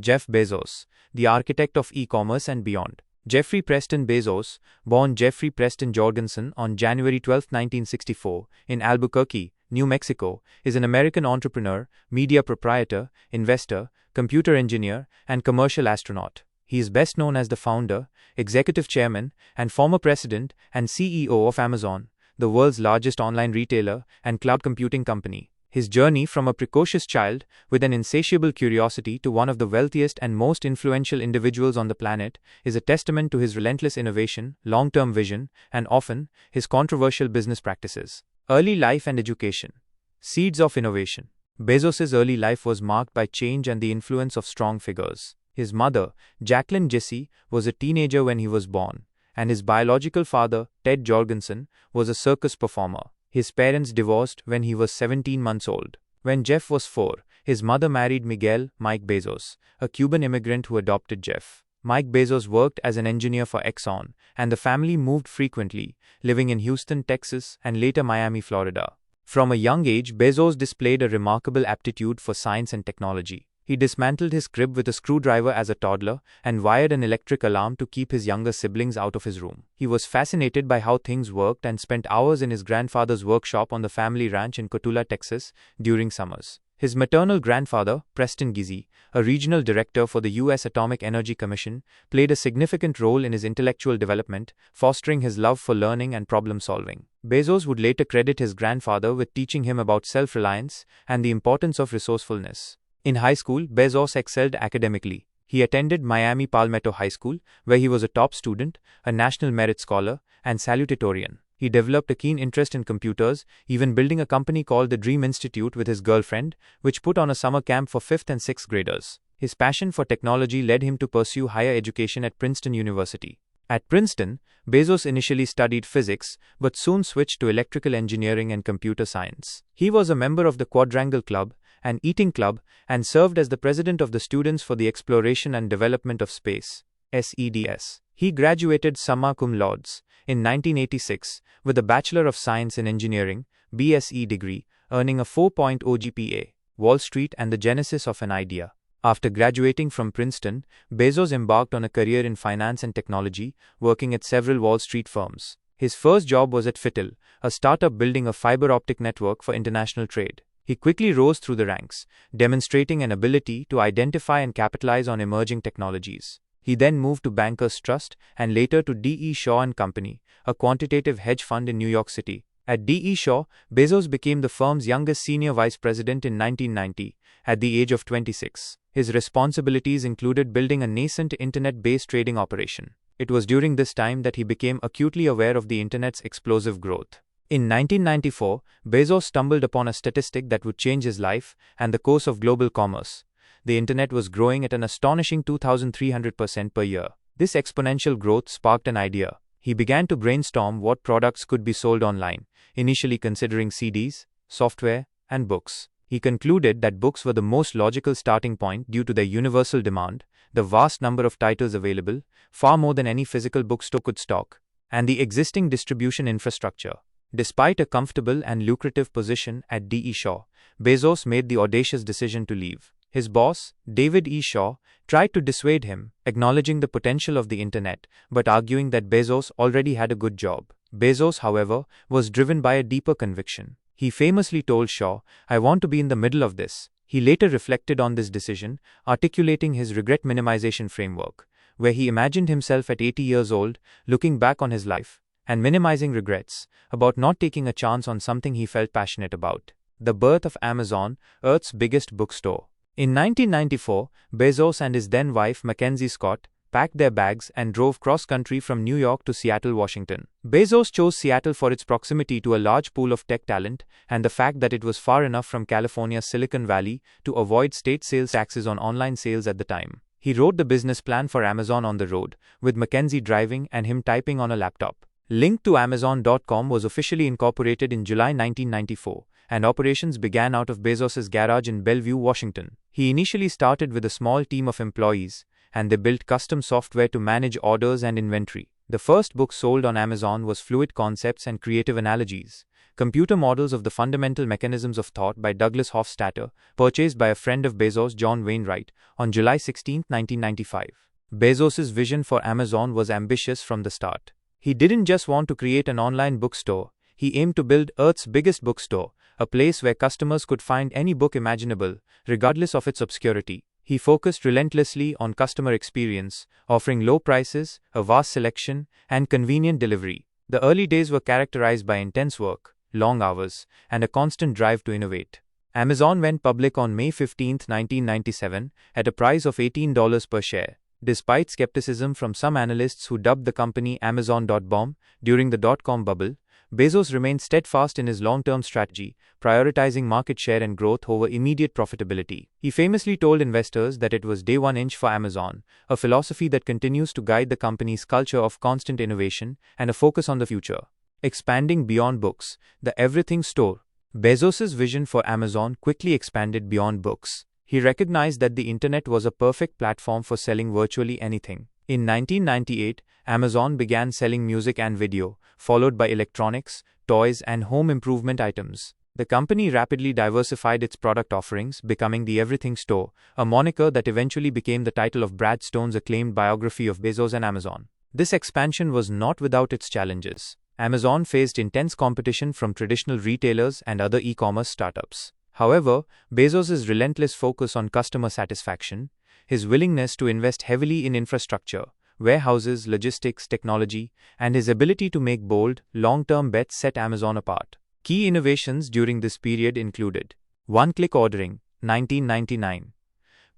Jeff Bezos, the architect of e-commerce and beyond. Jeffrey Preston Bezos, born Jeffrey Preston Jorgensen on January 12, 1964, in Albuquerque, New Mexico, is an American entrepreneur, media proprietor, investor, computer engineer, and commercial astronaut. He is best known as the founder, executive chairman, and former president and CEO of Amazon, the world's largest online retailer and cloud computing company. His journey from a precocious child with an insatiable curiosity to one of the wealthiest and most influential individuals on the planet is a testament to his relentless innovation, long-term vision, and often, his controversial business practices. Early life and education. Seeds of innovation. Bezos's early life was marked by change and the influence of strong figures. His mother, Jacqueline Jesse, was a teenager when he was born, and his biological father, Ted Jorgensen, was a circus performer. His parents divorced when he was 17 months old. When Jeff was 4, his mother married Mike Bezos, a Cuban immigrant who adopted Jeff. Mike Bezos worked as an engineer for Exxon, and the family moved frequently, living in Houston, Texas, and later Miami, Florida. From a young age, Bezos displayed a remarkable aptitude for science and technology. He dismantled his crib with a screwdriver as a toddler and wired an electric alarm to keep his younger siblings out of his room. He was fascinated by how things worked and spent hours in his grandfather's workshop on the family ranch in Cotulla, Texas, during summers. His maternal grandfather, Preston Gizzi, a regional director for the U.S. Atomic Energy Commission, played a significant role in his intellectual development, fostering his love for learning and problem-solving. Bezos would later credit his grandfather with teaching him about self-reliance and the importance of resourcefulness. In high school, Bezos excelled academically. He attended Miami Palmetto High School, where he was a top student, a National Merit Scholar, and salutatorian. He developed a keen interest in computers, even building a company called the Dream Institute with his girlfriend, which put on a summer camp for 5th and 6th graders. His passion for technology led him to pursue higher education at Princeton University. At Princeton, Bezos initially studied physics, but soon switched to electrical engineering and computer science. He was a member of the Quadrangle Club, an eating club, and served as the president of the Students for the Exploration and Development of Space, SEDS. He graduated summa cum laude in 1986 with a Bachelor of Science in Engineering, BSE degree, earning a 4.0 GPA, Wall Street and the Genesis of an Idea. After graduating from Princeton, Bezos embarked on a career in finance and technology, working at several Wall Street firms. His first job was at Fittle, a startup building a fiber optic network for international trade. He quickly rose through the ranks, demonstrating an ability to identify and capitalize on emerging technologies. He then moved to Bankers Trust and later to D.E. Shaw & Company, a quantitative hedge fund in New York City. At D.E. Shaw, Bezos became the firm's youngest senior vice president in 1990, at the age of 26. His responsibilities included building a nascent internet-based trading operation. It was during this time that he became acutely aware of the internet's explosive growth. In 1994, Bezos stumbled upon a statistic that would change his life and the course of global commerce. The internet was growing at an astonishing 2,300% per year. This exponential growth sparked an idea. He began to brainstorm what products could be sold online, initially considering CDs, software, and books. He concluded that books were the most logical starting point due to their universal demand, the vast number of titles available, far more than any physical bookstore could stock, and the existing distribution infrastructure. Despite a comfortable and lucrative position at D.E. Shaw, Bezos made the audacious decision to leave. His boss, David E. Shaw, tried to dissuade him, acknowledging the potential of the internet, but arguing that Bezos already had a good job. Bezos, however, was driven by a deeper conviction. He famously told Shaw, "I want to be in the middle of this." He later reflected on this decision, articulating his regret minimization framework, where he imagined himself at 80 years old, looking back on his life and minimizing regrets about not taking a chance on something he felt passionate about. The birth of Amazon, Earth's biggest bookstore. In 1994, Bezos and his then-wife Mackenzie Scott packed their bags and drove cross-country from New York to Seattle, Washington. Bezos chose Seattle for its proximity to a large pool of tech talent and the fact that it was far enough from California's Silicon Valley to avoid state sales taxes on online sales at the time. He wrote the business plan for Amazon on the road, with Mackenzie driving and him typing on a laptop. Link to Amazon.com was officially incorporated in July 1994, and operations began out of Bezos's garage in Bellevue, Washington. He initially started with a small team of employees, and they built custom software to manage orders and inventory. The first book sold on Amazon was Fluid Concepts and Creative Analogies, Computer Models of the Fundamental Mechanisms of Thought by Douglas Hofstadter, purchased by a friend of Bezos, John Wainwright, on July 16, 1995. Bezos's vision for Amazon was ambitious from the start. He didn't just want to create an online bookstore, he aimed to build Earth's biggest bookstore, a place where customers could find any book imaginable, regardless of its obscurity. He focused relentlessly on customer experience, offering low prices, a vast selection, and convenient delivery. The early days were characterized by intense work, long hours, and a constant drive to innovate. Amazon went public on May 15, 1997, at a price of $18 per share. Despite skepticism from some analysts who dubbed the company Amazon.bomb during the dot-com bubble, Bezos remained steadfast in his long-term strategy, prioritizing market share and growth over immediate profitability. He famously told investors that it was day one inch for Amazon, a philosophy that continues to guide the company's culture of constant innovation and a focus on the future. Expanding beyond books, the everything store. Bezos's vision for Amazon quickly expanded beyond books. He recognized that the internet was a perfect platform for selling virtually anything. In 1998, Amazon began selling music and video, followed by electronics, toys, and home improvement items. The company rapidly diversified its product offerings, becoming the Everything Store, a moniker that eventually became the title of Brad Stone's acclaimed biography of Bezos and Amazon. This expansion was not without its challenges. Amazon faced intense competition from traditional retailers and other e-commerce startups. However, Bezos's relentless focus on customer satisfaction, his willingness to invest heavily in infrastructure, warehouses, logistics, technology, and his ability to make bold, long-term bets set Amazon apart. Key innovations during this period included one-click ordering, 1999.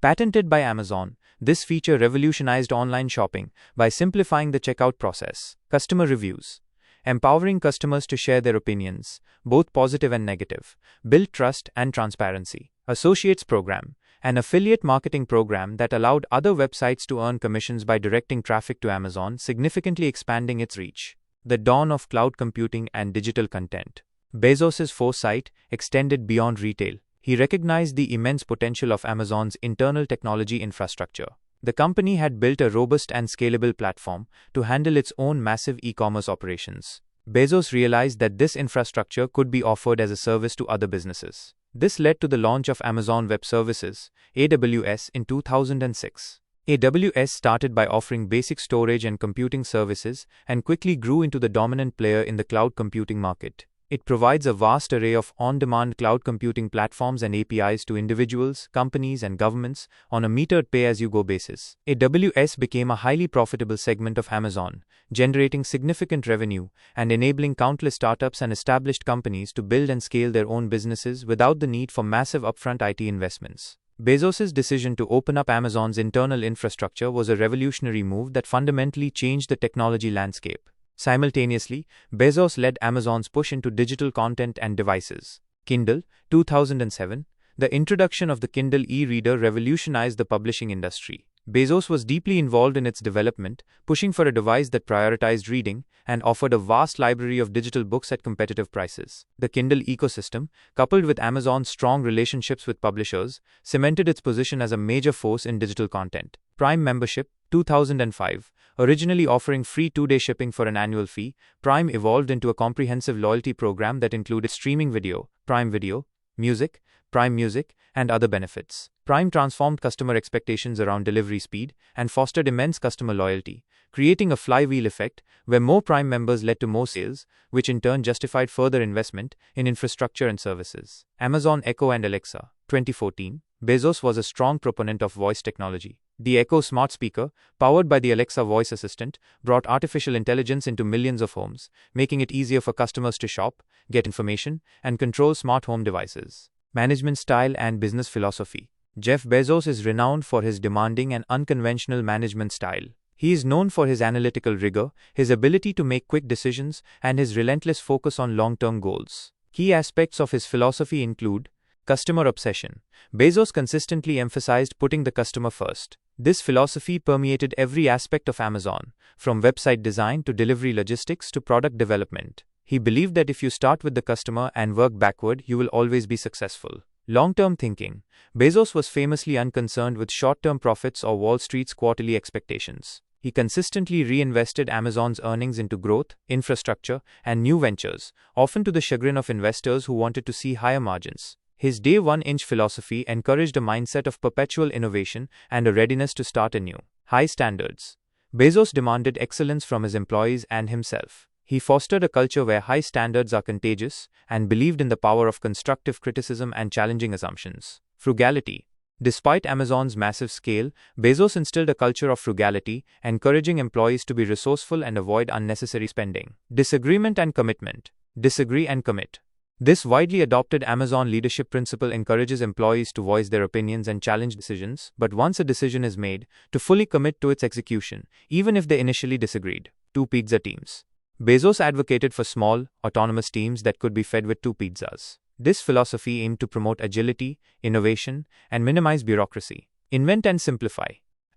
Patented by Amazon, this feature revolutionized online shopping by simplifying the checkout process. Customer reviews, empowering customers to share their opinions, both positive and negative, build trust and transparency. Associates program, an affiliate marketing program that allowed other websites to earn commissions by directing traffic to Amazon, significantly expanding its reach. The dawn of cloud computing and digital content. Bezos's foresight extended beyond retail. He recognized the immense potential of Amazon's internal technology infrastructure. The company had built a robust and scalable platform to handle its own massive e-commerce operations. Bezos realized that this infrastructure could be offered as a service to other businesses. This led to the launch of Amazon Web Services, AWS, in 2006. AWS started by offering basic storage and computing services and quickly grew into the dominant player in the cloud computing market. It provides a vast array of on-demand cloud computing platforms and APIs to individuals, companies, and governments on a metered pay-as-you-go basis. AWS became a highly profitable segment of Amazon, generating significant revenue and enabling countless startups and established companies to build and scale their own businesses without the need for massive upfront IT investments. Bezos's decision to open up Amazon's internal infrastructure was a revolutionary move that fundamentally changed the technology landscape. Simultaneously, Bezos led Amazon's push into digital content and devices. Kindle, 2007. The introduction of the Kindle e-reader revolutionized the publishing industry. Bezos was deeply involved in its development, pushing for a device that prioritized reading and offered a vast library of digital books at competitive prices. The Kindle ecosystem, coupled with Amazon's strong relationships with publishers, cemented its position as a major force in digital content. Prime membership, 2005. Originally offering free 2-day shipping for an annual fee, Prime evolved into a comprehensive loyalty program that included streaming video, Prime Video, music, Prime Music, and other benefits. Prime transformed customer expectations around delivery speed and fostered immense customer loyalty, creating a flywheel effect where more Prime members led to more sales, which in turn justified further investment in infrastructure and services. Amazon Echo and Alexa, 2014. Bezos was a strong proponent of voice technology. The Echo smart speaker, powered by the Alexa voice assistant, brought artificial intelligence into millions of homes, making it easier for customers to shop, get information, and control smart home devices. Management style and business philosophy. Jeff Bezos is renowned for his demanding and unconventional management style. He is known for his analytical rigor, his ability to make quick decisions, and his relentless focus on long-term goals. Key aspects of his philosophy include customer obsession. Bezos consistently emphasized putting the customer first. This philosophy permeated every aspect of Amazon, from website design to delivery logistics to product development. He believed that if you start with the customer and work backward, you will always be successful. Long-term thinking. Bezos was famously unconcerned with short-term profits or Wall Street's quarterly expectations. He consistently reinvested Amazon's earnings into growth, infrastructure, and new ventures, often to the chagrin of investors who wanted to see higher margins. His day one-inch philosophy encouraged a mindset of perpetual innovation and a readiness to start anew. High standards. Bezos demanded excellence from his employees and himself. He fostered a culture where high standards are contagious and believed in the power of constructive criticism and challenging assumptions. Frugality. Despite Amazon's massive scale, Bezos instilled a culture of frugality, encouraging employees to be resourceful and avoid unnecessary spending. Disagreement and commitment. Disagree and commit. This widely adopted Amazon leadership principle encourages employees to voice their opinions and challenge decisions, but once a decision is made, to fully commit to its execution, even if they initially disagreed. Two pizza teams. Bezos advocated for small, autonomous teams that could be fed with two pizzas. This philosophy aimed to promote agility, innovation, and minimize bureaucracy. Invent and simplify.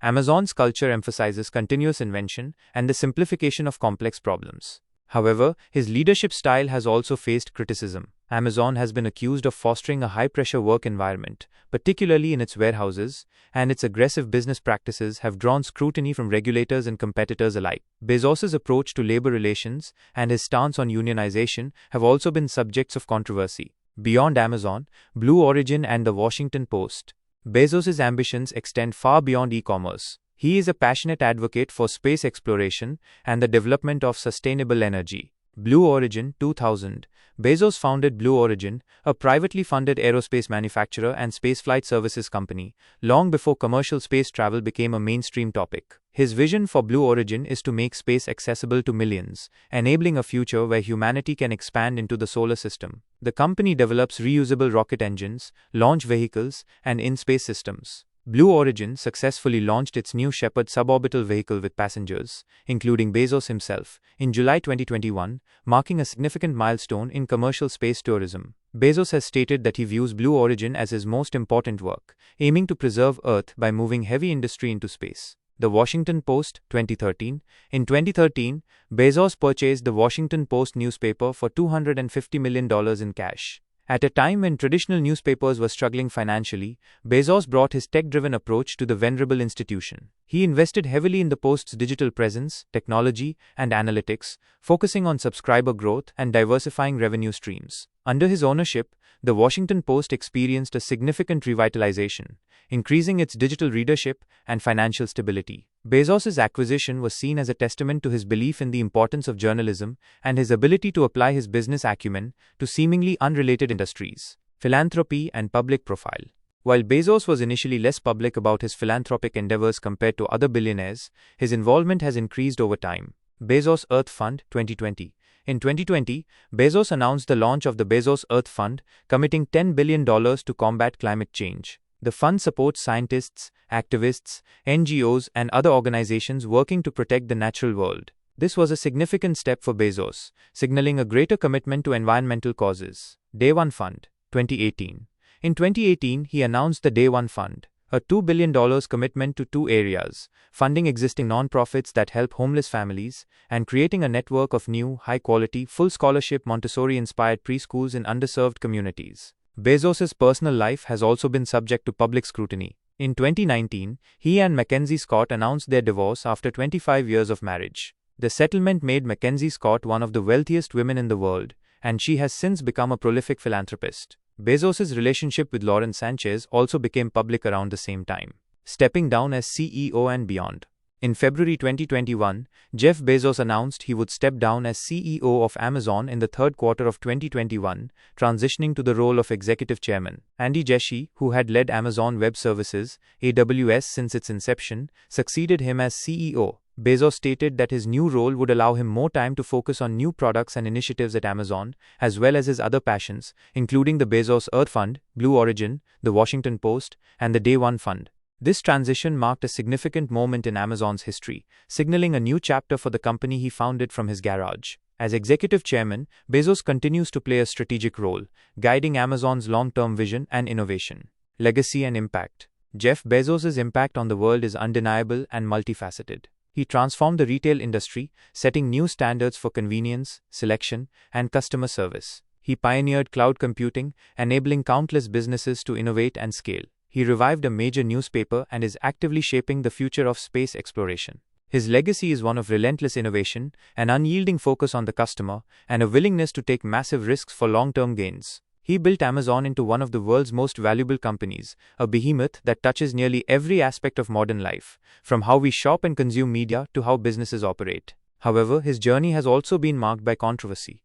Amazon's culture emphasizes continuous invention and the simplification of complex problems. However, his leadership style has also faced criticism. Amazon has been accused of fostering a high-pressure work environment, particularly in its warehouses, and its aggressive business practices have drawn scrutiny from regulators and competitors alike. Bezos's approach to labor relations and his stance on unionization have also been subjects of controversy. Beyond Amazon, Blue Origin and the Washington Post, Bezos's ambitions extend far beyond e-commerce. He is a passionate advocate for space exploration and the development of sustainable energy. Blue Origin 2000. Bezos founded Blue Origin, a privately funded aerospace manufacturer and spaceflight services company, long before commercial space travel became a mainstream topic. His vision for Blue Origin is to make space accessible to millions, enabling a future where humanity can expand into the solar system. The company develops reusable rocket engines, launch vehicles, and in-space systems. Blue Origin successfully launched its New Shepard suborbital vehicle with passengers, including Bezos himself, in July 2021, marking a significant milestone in commercial space tourism. Bezos has stated that he views Blue Origin as his most important work, aiming to preserve Earth by moving heavy industry into space. The Washington Post, 2013. In 2013, Bezos purchased the Washington Post newspaper for $250 million in cash. At a time when traditional newspapers were struggling financially, Bezos brought his tech-driven approach to the venerable institution. He invested heavily in the Post's digital presence, technology, and analytics, focusing on subscriber growth and diversifying revenue streams. Under his ownership, the Washington Post experienced a significant revitalization, increasing its digital readership and financial stability. Bezos's acquisition was seen as a testament to his belief in the importance of journalism and his ability to apply his business acumen to seemingly unrelated industries. Philanthropy and public profile. While Bezos was initially less public about his philanthropic endeavors compared to other billionaires, his involvement has increased over time. Bezos Earth Fund, 2020. In 2020, Bezos announced the launch of the Bezos Earth Fund, committing $10 billion to combat climate change. The fund supports scientists, activists, NGOs, and other organizations working to protect the natural world. This was a significant step for Bezos, signaling a greater commitment to environmental causes. Day One Fund, 2018. In 2018, he announced the Day One Fund, a $2 billion commitment to two areas: funding existing nonprofits that help homeless families, and creating a network of new, high-quality, full-scholarship Montessori-inspired preschools in underserved communities. Bezos's personal life has also been subject to public scrutiny. In 2019, he and Mackenzie Scott announced their divorce after 25 years of marriage. The settlement made Mackenzie Scott one of the wealthiest women in the world, and she has since become a prolific philanthropist. Bezos's relationship with Lauren Sanchez also became public around the same time, stepping down as CEO and beyond. In February 2021, Jeff Bezos announced he would step down as CEO of Amazon in the third quarter of 2021, transitioning to the role of executive chairman. Andy Jassy, who had led Amazon Web Services, AWS, since its inception, succeeded him as CEO. Bezos stated that his new role would allow him more time to focus on new products and initiatives at Amazon, as well as his other passions, including the Bezos Earth Fund, Blue Origin, the Washington Post, and the Day One Fund. This transition marked a significant moment in Amazon's history, signaling a new chapter for the company he founded from his garage. As executive chairman, Bezos continues to play a strategic role, guiding Amazon's long-term vision and innovation. Legacy and impact. Jeff Bezos' impact on the world is undeniable and multifaceted. He transformed the retail industry, setting new standards for convenience, selection, and customer service. He pioneered cloud computing, enabling countless businesses to innovate and scale. He revived a major newspaper and is actively shaping the future of space exploration. His legacy is one of relentless innovation, an unyielding focus on the customer, and a willingness to take massive risks for long-term gains. He built Amazon into one of the world's most valuable companies, a behemoth that touches nearly every aspect of modern life, from how we shop and consume media to how businesses operate. However, his journey has also been marked by controversy.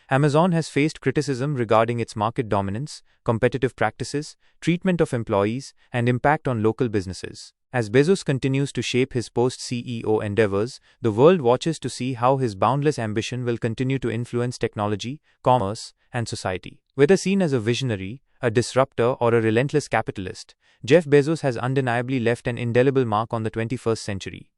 Amazon has faced criticism regarding its market dominance, competitive practices, treatment of employees, and impact on local businesses. As Bezos continues to shape his post-CEO endeavors, the world watches to see how his boundless ambition will continue to influence technology, commerce, and society. Whether seen as a visionary, a disruptor, or a relentless capitalist, Jeff Bezos has undeniably left an indelible mark on the 21st century.